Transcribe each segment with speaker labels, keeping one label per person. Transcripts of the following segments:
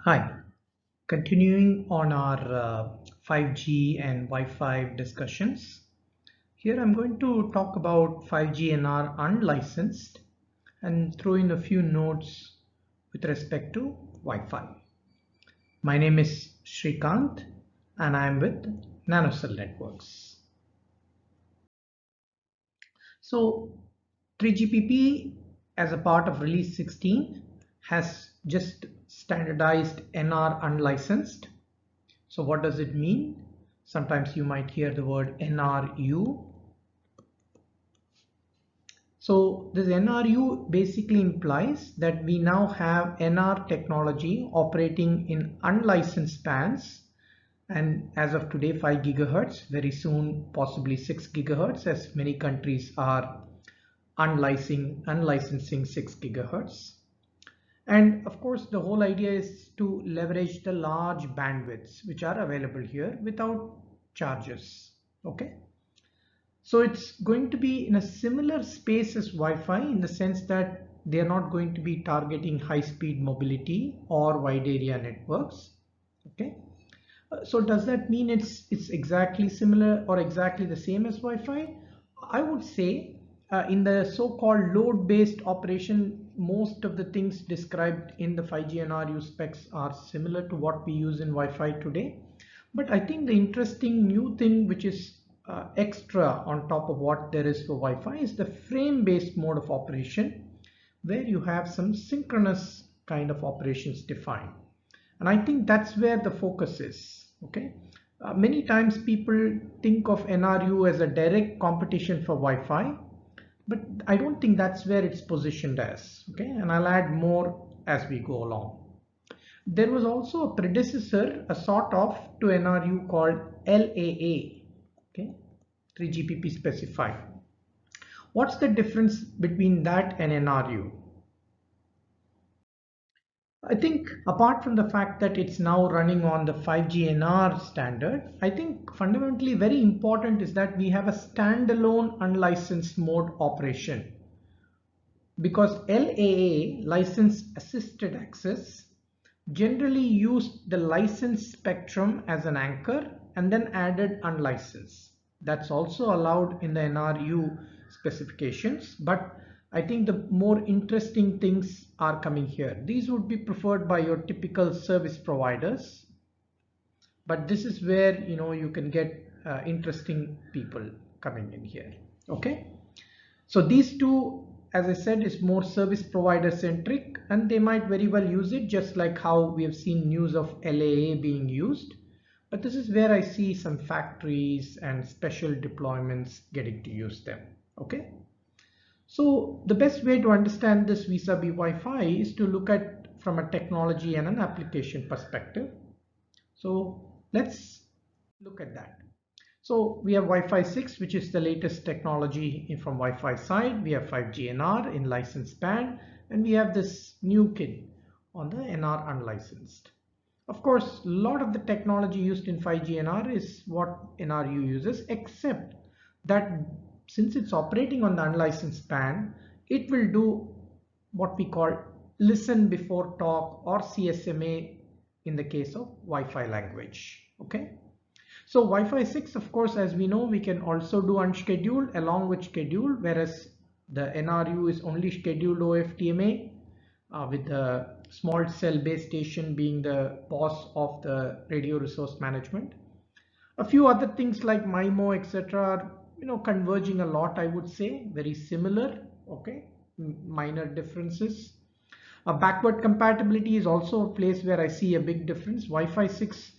Speaker 1: Hi, continuing on our 5G and Wi-Fi discussions. Here I'm going to talk about 5G and our unlicensed and throw in a few notes with respect to Wi-Fi. My name is Shrikant and I am with NanoCell Networks. So 3GPP as a part of release 16 has just standardized NR unlicensed. So what does it mean? Sometimes you might hear the word NRU. So this NRU basically implies that we now have NR technology operating in unlicensed bands, and as of today 5 gigahertz, very soon possibly 6 gigahertz, as many countries are unlicensing 6 gigahertz. And of course, the whole idea is to leverage the large bandwidths which are available here without charges. Okay. So it's going to be in a similar space as Wi-Fi in the sense that they are not going to be targeting high-speed mobility or wide area networks. Okay. So does that mean it's exactly similar or exactly the same as Wi-Fi? I would say in the so-called load-based operation, most of the things described in the 5G and RU specs are similar to what we use in Wi-Fi today. But I think the interesting new thing which is extra on top of what there is for Wi-Fi is the frame-based mode of operation, where you have some synchronous kind of operations defined. And I think that's where the focus is. Okay. Many times people think of NRU as a direct competition for Wi-Fi, but I don't think that's where it's positioned as. Okay, and I'll add more as we go along. There was also a predecessor, a sort of, to NRU called LAA. Okay, 3GPP specified. What's the difference between that and NRU? I think apart from the fact that it's now running on the 5G NR standard, I think fundamentally very important is that we have a standalone unlicensed mode operation, because LAA, license assisted access, generally used the licensed spectrum as an anchor and then added unlicensed. That's also allowed in the NRU specifications, but I think the more interesting things are coming here. These would be preferred by your typical service providers, but this is where you can get interesting people coming in here. Okay, so these two, as I said, is more service provider centric, and they might very well use it, just like how we have seen news of LAA being used. But this is where I see some factories and special deployments getting to use them. Okay. So the best way to understand this vis-a-vis Wi-Fi is to look at from a technology and an application perspective. So let's look at that. So we have Wi-Fi 6, which is the latest technology from Wi-Fi side. We have 5G NR in licensed band, and we have this new kid on the NR unlicensed. Of course, a lot of the technology used in 5G NR is what NRU uses, except that since it's operating on the unlicensed band, it will do what we call listen before talk, or CSMA in the case of Wi-Fi language. Okay. So Wi-Fi 6, of course, as we know, we can also do unscheduled along with scheduled, whereas the NRU is only scheduled OFDMA, with the small cell base station being the boss of the radio resource management. A few other things like MIMO, etc., are converging a lot, I would say, very similar. Okay, minor differences. Backward compatibility is also a place where I see a big difference. Wi-Fi 6,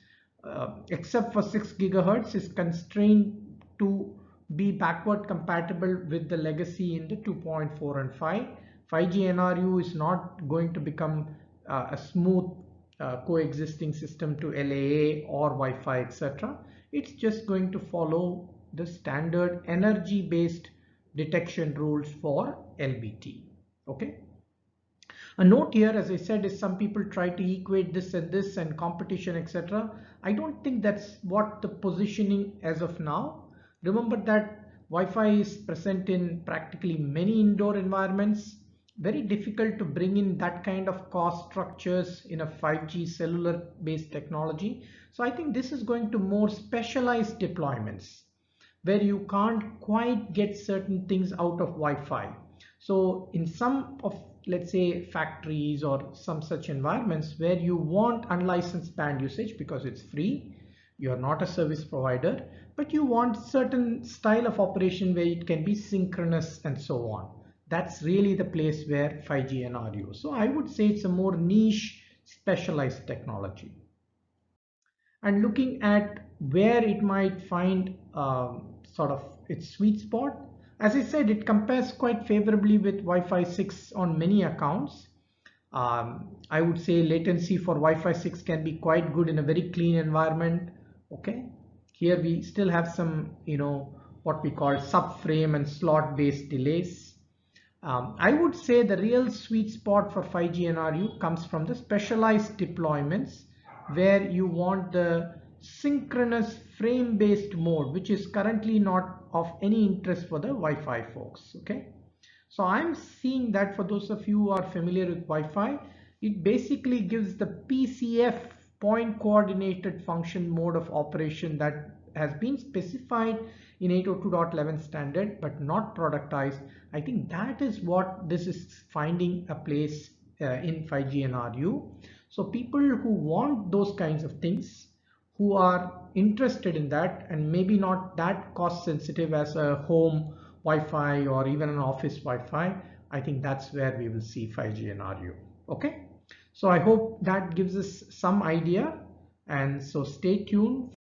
Speaker 1: except for 6 gigahertz, is constrained to be backward compatible with the legacy in the 2.4 and 5. 5G NRU is not going to become a smooth coexisting system to LAA or Wi-Fi, etc. It's just going to follow the standard energy based detection rules for LBT. Okay. A note here, as I said, is some people try to equate this and competition, etc. I don't think that's what the positioning as of now. Remember that Wi-Fi is present in practically many indoor environments. very difficult to bring in that kind of cost structures in a 5G cellular based technology. So I think this is going to more specialized deployments where you can't quite get certain things out of Wi-Fi. So in some of, let's say, factories or some such environments where you want unlicensed band usage because it's free, you're not a service provider, but you want certain style of operation where it can be synchronous and so on. That's really the place where 5G and are used. So I would say it's a more niche specialized technology. And looking at where it might find sort of its sweet spot, as I said, it compares quite favorably with Wi-Fi 6 on many accounts. I would say latency for Wi-Fi 6 can be quite good in a very clean environment. Okay, here we still have some, what we call subframe and slot based delays. I would say the real sweet spot for 5G NRU comes from the specialized deployments where you want the synchronous frame based mode, which is currently not of any interest for the Wi-Fi folks. Okay, so I'm seeing that for those of you who are familiar with Wi-Fi, it basically gives the PCF, point coordinated function mode of operation, that has been specified in 802.11 standard but not productized. I think that is what this is finding a place in 5G and RU. So people who want those kinds of things, who are interested in that and maybe not that cost sensitive as a home Wi-Fi or even an office Wi-Fi, I think that's where we will see 5G and RU. Okay, so I hope that gives us some idea, and so stay tuned.